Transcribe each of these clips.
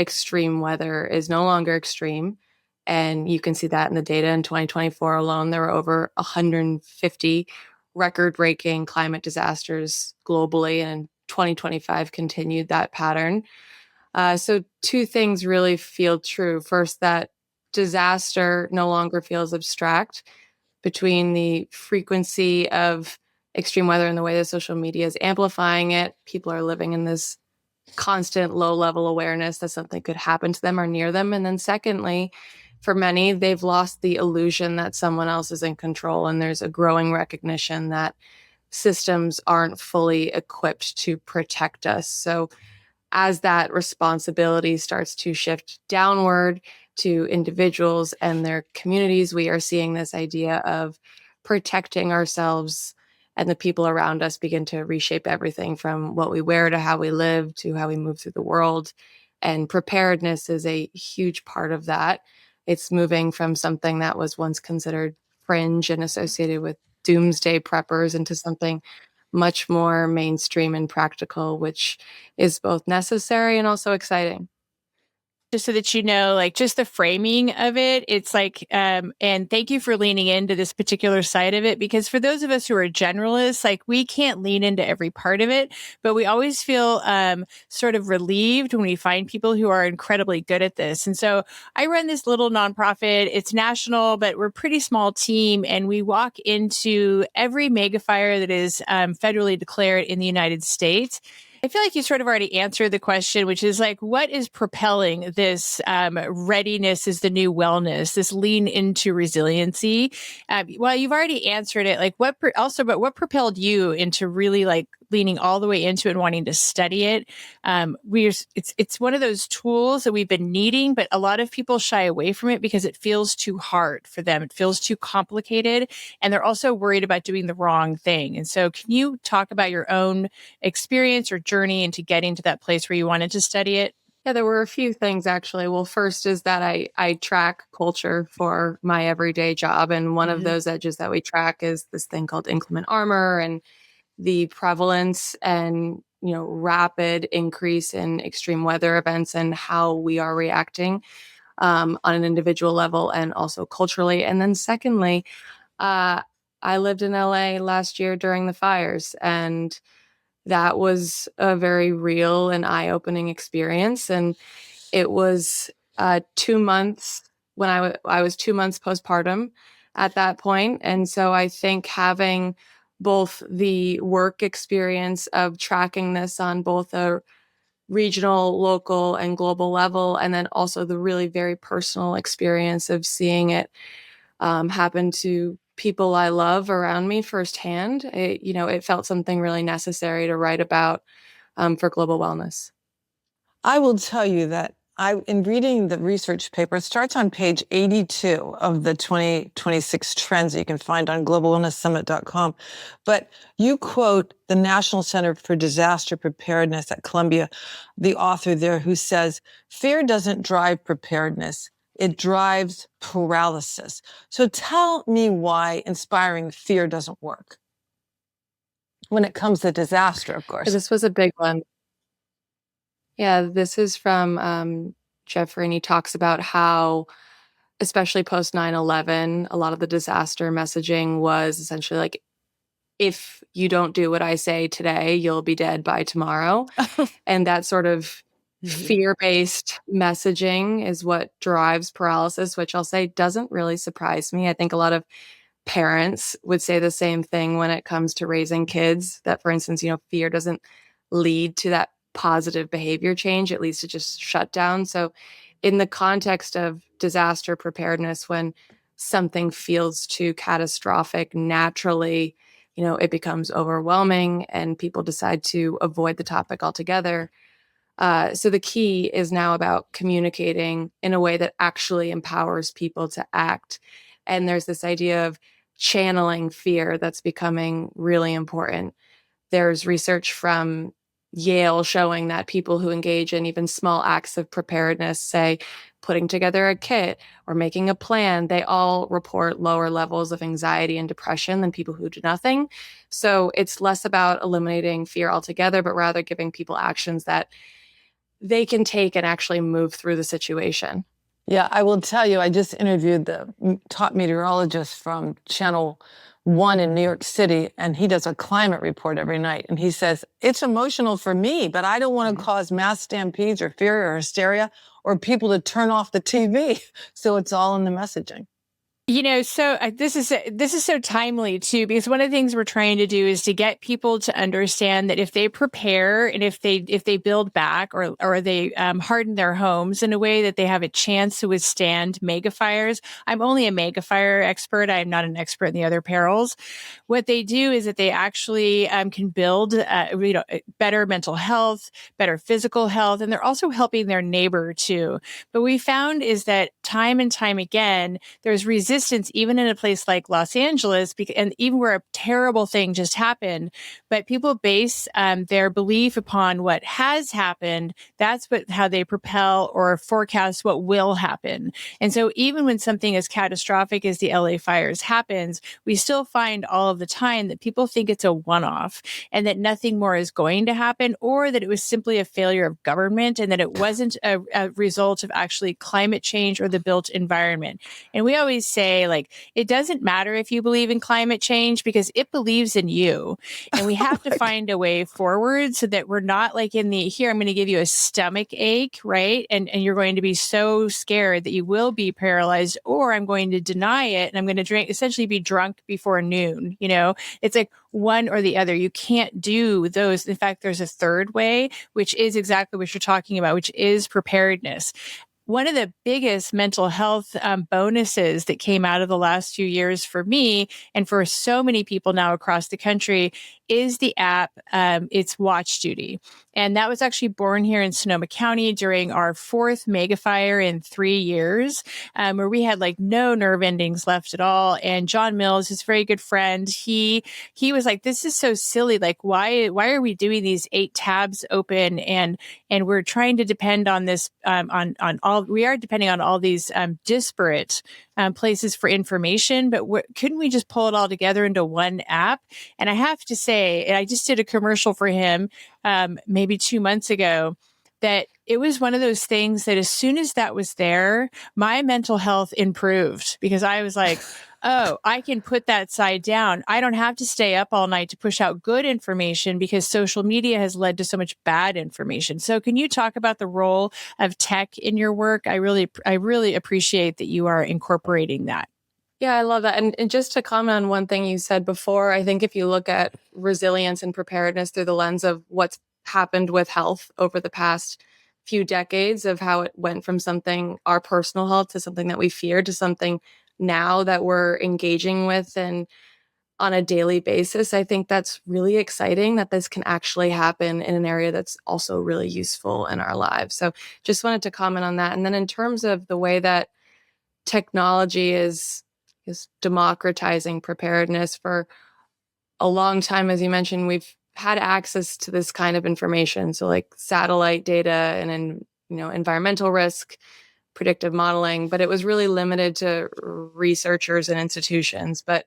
extreme weather is no longer extreme. And you can see that in the data. In 2024 alone, there were over 150 record-breaking climate disasters globally, and 2025 continued that pattern. So two things really feel true. First, that disaster no longer feels abstract. Between the frequency of extreme weather and the way that social media is amplifying it, people are living in this constant low-level awareness that something could happen to them or near them. And then secondly, for many, they've lost the illusion that someone else is in control, and there's a growing recognition that systems aren't fully equipped to protect us. So as that responsibility starts to shift downward to individuals and their communities, we are seeing this idea of protecting ourselves and the people around us begin to reshape everything from what we wear to how we live to how we move through the world. And preparedness is a huge part of that. It's moving from something that was once considered fringe and associated with doomsday preppers into something much more mainstream and practical, which is both necessary and also exciting. Just so that you know, like just the framing of it, it's like, and thank you for leaning into this particular side of it, because for those of us who are generalists, like we can't lean into every part of it, but we always feel sort of relieved when we find people who are incredibly good at this. And so I run this little nonprofit. It's national, but we're a pretty small team, and we walk into every mega fire that is federally declared in the United States. I feel like you sort of already answered the question, which is like, what is propelling this readiness is the new wellness, this lean into resiliency? Well, you've already answered it. Like but what propelled you into really like leaning all the way into and wanting to study it? It's one of those tools that we've been needing, but a lot of people shy away from it because it feels too hard for them. It feels too complicated, and they're also worried about doing the wrong thing. And so can you talk about your own experience or journey into getting to that place where you wanted to study it? Yeah, there were a few things actually. Well, first is that I track culture for my everyday job. And one of those edges that we track is this thing called inclement armor and the prevalence and, rapid increase in extreme weather events and how we are reacting on an individual level and also culturally. And then secondly, I lived in LA last year during the fires, and that was a very real and eye-opening experience. And it was 2 months when I was 2 months postpartum at that point. And so I think having both the work experience of tracking this on both a regional, local, and global level, and then also the really very personal experience of seeing it happen to people I love around me firsthand, it felt something really necessary to write about for global wellness. I will tell you that in reading the research paper, it starts on page 82 of the 2026 trends that you can find on globalwellnesssummit.com. But you quote the National Center for Disaster Preparedness at Columbia, the author there, who says, "Fear doesn't drive preparedness. It drives paralysis." So tell me why inspiring fear doesn't work when it comes to disaster, of course. This was a big one. Yeah, this is from Jeffrey, and he talks about how, especially post 9/11, a lot of the disaster messaging was essentially like, if you don't do what I say today, you'll be dead by tomorrow. And that sort of fear-based messaging is what drives paralysis, which I'll say doesn't really surprise me. I think a lot of parents would say the same thing when it comes to raising kids, that, for instance, fear doesn't lead to that positive behavior change. It leads to just shutdown. So in the context of disaster preparedness, when something feels too catastrophic, naturally, it becomes overwhelming and people decide to avoid the topic altogether. So the key is now about communicating in a way that actually empowers people to act. And there's this idea of channeling fear that's becoming really important. There's research from Yale showing that people who engage in even small acts of preparedness, say putting together a kit or making a plan, they all report lower levels of anxiety and depression than people who do nothing. So it's less about eliminating fear altogether, but rather giving people actions that they can take and actually move through the situation. Yeah, I will tell you, I just interviewed the top meteorologist from Channel 1 in New York City, and he does a climate report every night. And he says, it's emotional for me, but I don't want to cause mass stampedes or fear or hysteria or people to turn off the TV. So it's all in the messaging. So this is so timely too, because one of the things we're trying to do is to get people to understand that if they prepare and if they build back or they harden their homes in a way that they have a chance to withstand mega fires. I'm only a mega fire expert. I am not an expert in the other perils. What they do is that they actually can build better mental health, better physical health, and they're also helping their neighbor too. But we found is that time and time again, there's resistance even in a place like Los Angeles, and even where a terrible thing just happened, but people base their belief upon what has happened. That's how they propel or forecast what will happen. And so even when something as catastrophic as the LA fires happens, we still find all of the time that people think it's a one-off and that nothing more is going to happen, or that it was simply a failure of government and that it wasn't a result of actually climate change or the built environment. And we always say, like, it doesn't matter if you believe in climate change because it believes in you. And we have to find a way forward so that we're not like I'm going to give you a stomach ache, right? And you're going to be so scared that you will be paralyzed, or I'm going to deny it and I'm going to essentially be drunk before noon. It's like one or the other. You can't do those. In fact, there's a third way, which is exactly what you're talking about, which is preparedness. One of the biggest mental health bonuses that came out of the last few years for me and for so many people now across the country is the app. It's Watch Duty. And that was actually born here in Sonoma County during our 4th mega fire in 3 years, where we had like no nerve endings left at all. And John Mills, his very good friend, he was like, this is so silly. Like, why are we doing these 8 tabs open? And we're trying to depend on this, we are depending on all these disparate places for information, but couldn't we just pull it all together into one app? And I have to say, and I just did a commercial for him maybe 2 months ago, that it was one of those things that as soon as that was there, my mental health improved because I was like, oh, I can put that side down. I don't have to stay up all night to push out good information because social media has led to so much bad information. So can you talk about the role of tech in your work? I really appreciate that you are incorporating that. Yeah, I love that. And just to comment on one thing you said before, I think if you look at resilience and preparedness through the lens of what's happened with health over the past few decades, of how it went from something, our personal health, to something that we fear, to something now that we're engaging with and on a daily basis, I think that's really exciting that this can actually happen in an area that's also really useful in our lives. So just wanted to comment on that. And then in terms of the way that technology is democratizing preparedness, for a long time, as you mentioned, we've had access to this kind of information. So like satellite data and environmental risk, predictive modeling, but it was really limited to researchers and institutions. But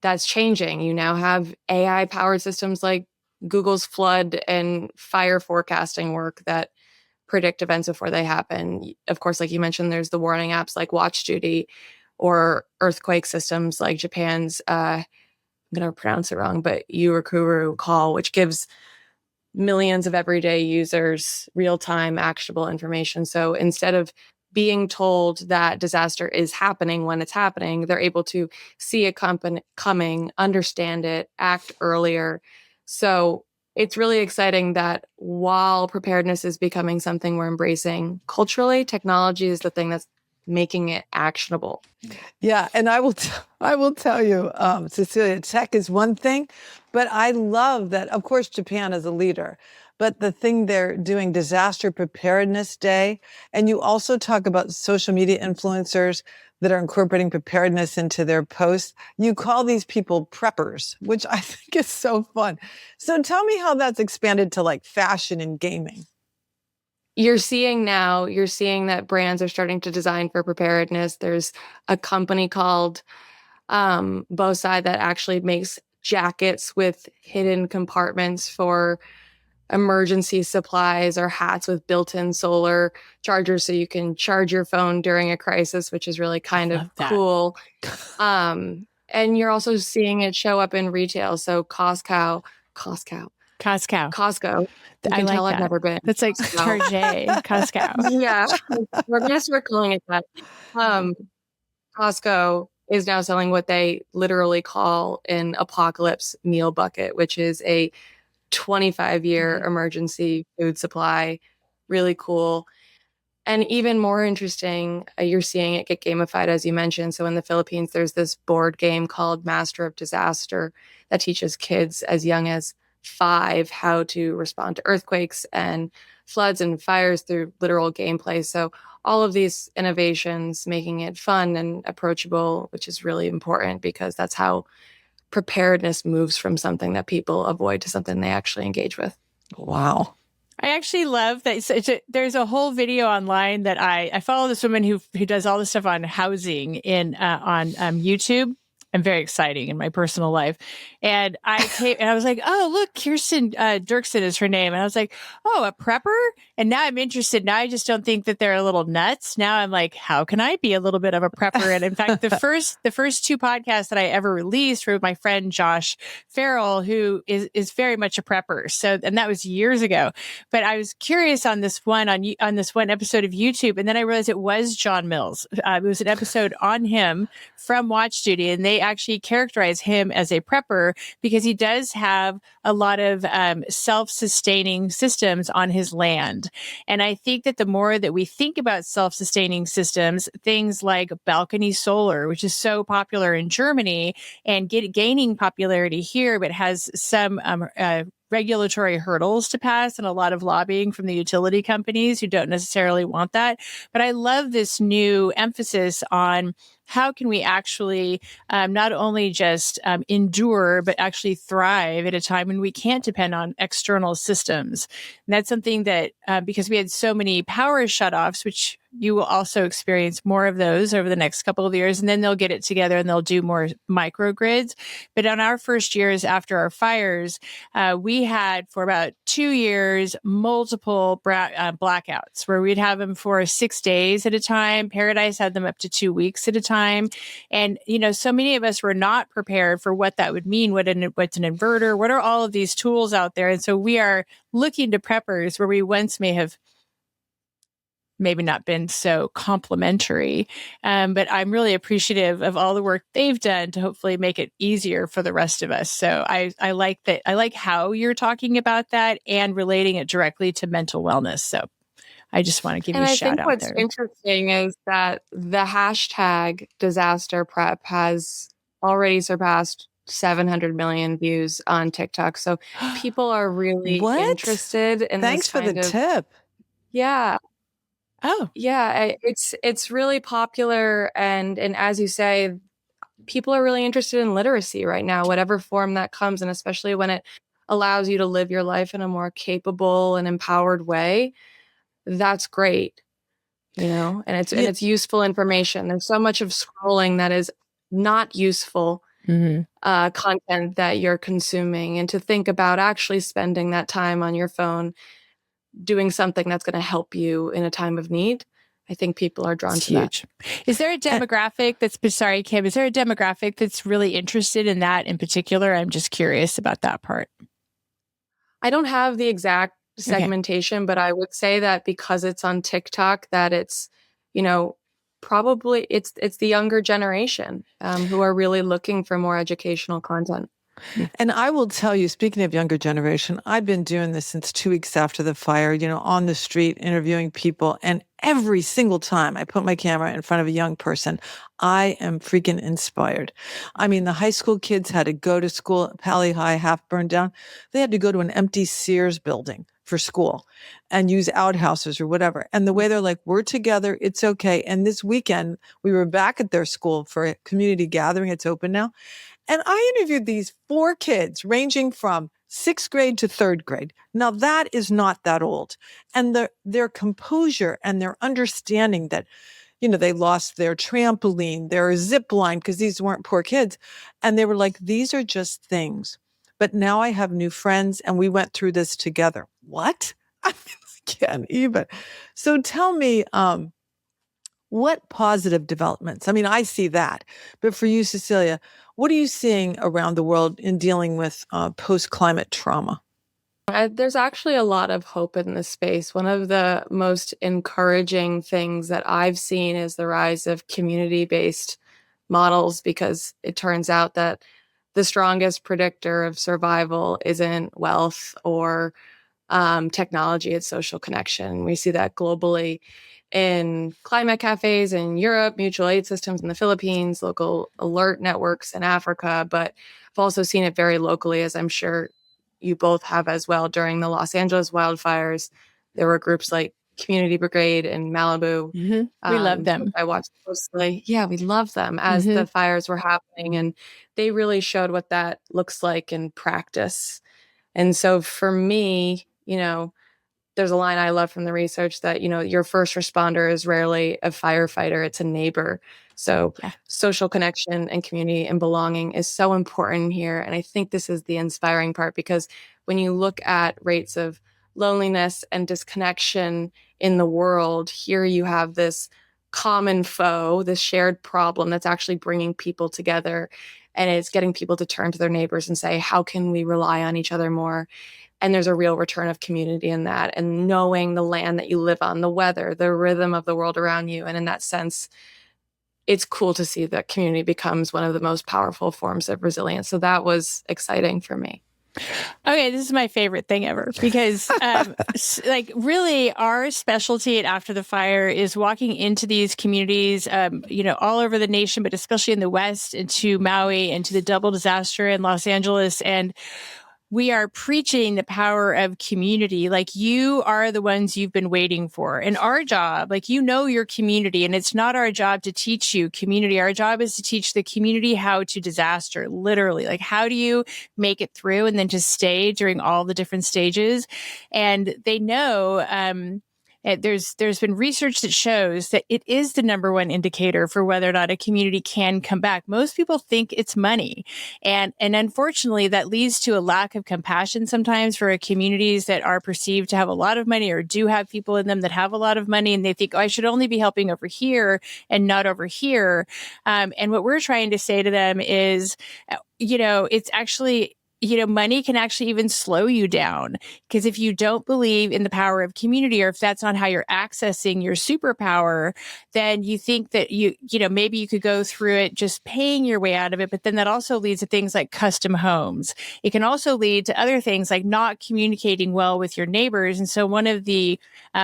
that's changing. You now have AI powered systems like Google's flood and fire forecasting work that predict events before they happen. Of course, like you mentioned, there's the warning apps like Watch Duty, or earthquake systems like Japan's, I'm going to pronounce it wrong, but Yurikuru Call, which gives millions of everyday users real-time actionable information. So instead of being told that disaster is happening when it's happening, they're able to see it coming, understand it, act earlier. So it's really exciting that while preparedness is becoming something we're embracing culturally, technology is the thing that's making it actionable. Yeah, and I will tell you, Cecelia, tech is one thing, but I love that, of course, Japan is a leader, but the thing they're doing, Disaster Preparedness Day, and you also talk about social media influencers that are incorporating preparedness into their posts. You call these people preppers, which I think is so fun. So tell me how that's expanded to like fashion and gaming. You're seeing that brands are starting to design for preparedness. There's a company called Bosai that actually makes jackets with hidden compartments for emergency supplies or hats with built-in solar chargers so you can charge your phone during a crisis, which is really kind of cool. And you're also seeing it show up in retail. So Costco. You I can like tell that. I've never been. That's like Target, Costco. Yeah, we're calling it that. Costco is now selling what they literally call an apocalypse meal bucket, which is a 25-year emergency food supply. Really cool. And even more interesting, you're seeing it get gamified, as you mentioned. So in the Philippines, there's this board game called Master of Disaster that teaches kids as young as 5 how to respond to earthquakes and floods and fires through literal gameplay. So all of these innovations making it fun and approachable, which is really important because that's how preparedness moves from something that people avoid to something they actually engage with. Wow. I actually love that. There's a whole video online that I follow this woman who does all this stuff on housing on YouTube. I'm very exciting in my personal life. And I was like, oh, look, Kirsten Dirksen is her name. And I was like, oh, a prepper? And now I'm interested. Now I just don't think that they're a little nuts. Now I'm like, how can I be a little bit of a prepper? And in fact, the first 2 podcasts that I ever released were with my friend Josh Farrell, who is very much a prepper. So, and that was years ago. But I was curious on this one episode of YouTube, and then I realized it was John Mills. It was an episode on him from Watch Duty, and they actually characterize him as a prepper because he does have a lot of self-sustaining systems on his land. And I think that the more that we think about self-sustaining systems, things like balcony solar, which is so popular in Germany and gaining popularity here, but has some regulatory hurdles to pass and a lot of lobbying from the utility companies who don't necessarily want that. But I love this new emphasis on how can we actually not only just endure, but actually thrive at a time when we can't depend on external systems. And that's something that, because we had so many power shutoffs, which you will also experience more of those over the next couple of years, and then they'll get it together and they'll do more microgrids. But on our first years after our fires, we had for about 2 years multiple blackouts where we'd have them for 6 days at a time. Paradise had them up to 2 weeks at a time. And, so many of us were not prepared for what that would mean. What's an inverter? What are all of these tools out there? And so we are looking to preppers where we once may have maybe not been so complimentary. But I'm really appreciative of all the work they've done to hopefully make it easier for the rest of us. So I like that. I like how you're talking about that and relating it directly to mental wellness. So I just want to give you a shout out there. And I think what's interesting is that the hashtag disaster prep has already surpassed 700 million views on TikTok. So people are really interested in Thanks for the tip. Yeah. Oh. Yeah, it's really popular, and as you say, people are really interested in literacy right now, whatever form that comes, and especially when it allows you to live your life in a more capable and empowered way. That's great, and it's useful information. There's so much of scrolling that is not useful content that you're consuming, and to think about actually spending that time on your phone doing something that's going to help you in a time of need, I think people are drawn to that. Is there a demographic sorry, Kim, is there a demographic that's really interested in that in particular? I'm just curious about that part. I don't have the exact segmentation, but I would say that because it's on TikTok, that it's, probably it's the younger generation who are really looking for more educational content. And I will tell you, speaking of younger generation, I've been doing this since 2 weeks after the fire, on the street, interviewing people. And every single time I put my camera in front of a young person, I am freaking inspired. I mean, the high school kids had to go to school, Pally High, half burned down. They had to go to an empty Sears building for school and use outhouses or whatever. And the way they're like, we're together, it's okay. And this weekend, we were back at their school for a community gathering. It's open now. And I interviewed these 4 kids ranging from 6th grade to 3rd grade. Now that is not that old. And their composure and their understanding that, they lost their trampoline, their zip line, because these weren't poor kids. And they were like, these are just things. but now I have new friends and we went through this together. What? I can't even. So tell me, what positive developments? I mean, I see that, but for you, Cecelia, what are you seeing around the world in dealing with post-climate trauma? There's actually a lot of hope in this space. One of the most encouraging things that I've seen is the rise of community-based models, because it turns out that the strongest predictor of survival isn't wealth or technology, it's social connection. We see that globally in climate cafes in Europe, mutual aid systems in the Philippines, local alert networks in Africa. But I've also seen it very locally, as I'm sure you both have as well. During the Los Angeles wildfires, there were groups like Community Brigade in Malibu. We love them. I watched closely. Yeah, we love them as Mm-hmm. the fires were happening. And they really showed what that looks like in practice. And so for me, there's a line I love from the research that, your first responder is rarely a firefighter, it's a neighbor. So social connection and community and belonging is so important here. And I think this is the inspiring part, because when you look at rates of loneliness and disconnection in the world, here you have this common foe, this shared problem that's actually bringing people together. And it's getting people to turn to their neighbors and say, how can we rely on each other more? And there's a real return of community in that, and knowing the land that you live on, the weather, the rhythm of the world around you. And in that sense, it's cool to see that community becomes one of the most powerful forms of resilience. So that was exciting for me. Okay, this is my favorite thing ever, because really our specialty at After the Fire is walking into these communities, all over the nation, but especially in the West, into Maui, into the double disaster in Los Angeles. And we are preaching the power of community. Like, you are the ones you've been waiting for. And our job, your community, and it's not our job to teach you community. Our job is to teach the community how to disaster, literally. Like, how do you make it through and then just stay during all the different stages? And they know, there's been research that shows that it is the number one indicator for whether or not a community can come back. Most people think it's money. And unfortunately, that leads to a lack of compassion sometimes for communities that are perceived to have a lot of money, or do have people in them that have a lot of money. And they think, I should only be helping over here and not over here. And what we're trying to say to them is, it's actually, money can actually even slow you down, because if you don't believe in the power of community, or if that's not how you're accessing your superpower, then you think that maybe you could go through it just paying your way out of it. But then that also leads to things like custom homes. It can also lead to other things like not communicating well with your neighbors. And so one of the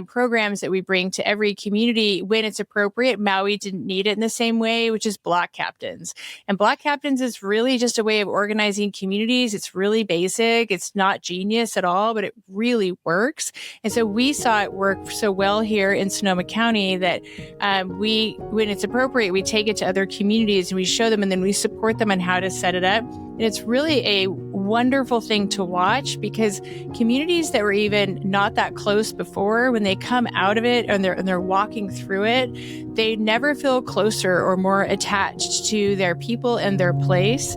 programs that we bring to every community when it's appropriate, Maui didn't need it in the same way, which is Block Captains. And Block Captains is really just a way of organizing communities. It's really basic. It's not genius at all, but it really works. And so we saw it work so well here in Sonoma County that when it's appropriate, we take it to other communities and we show them, and then we support them on how to set it up. And it's really a wonderful thing to watch, because communities that were even not that close before, when they come out of it and they're walking through it, they never feel closer or more attached to their people and their place.